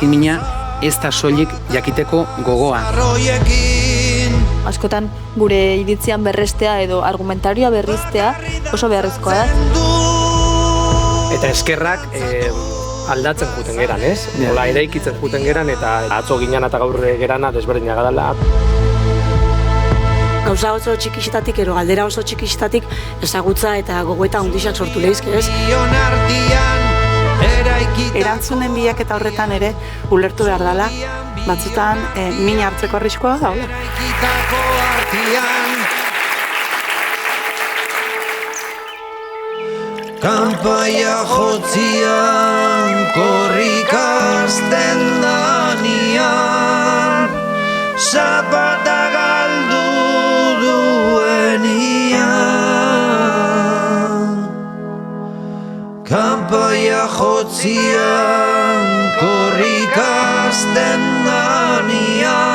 jakimina ez da soilik jakiteko gogoa. Askotan gure iritzian berrestea edo argumentarioa berriztea oso beharrezkoa da. Eta eskerrak aldatzen juten geran, ez? Hola, eraikitzen juten geran eta atzo ginean eta gaur gerana desberdinak gadala. Gauza oso txikixetatik, ero galdera oso txikixetatik ezagutza eta gogoeta handixak sortu lehizke, ez? Erantzunen bilaketa horretan ere ulertu behar dela, batzutan min hartzeko arriskoa daula. Kanpaia jotzian, korrikazten danian, zapata galdu duenian. Kanpaia jotzian, korrikazten danian,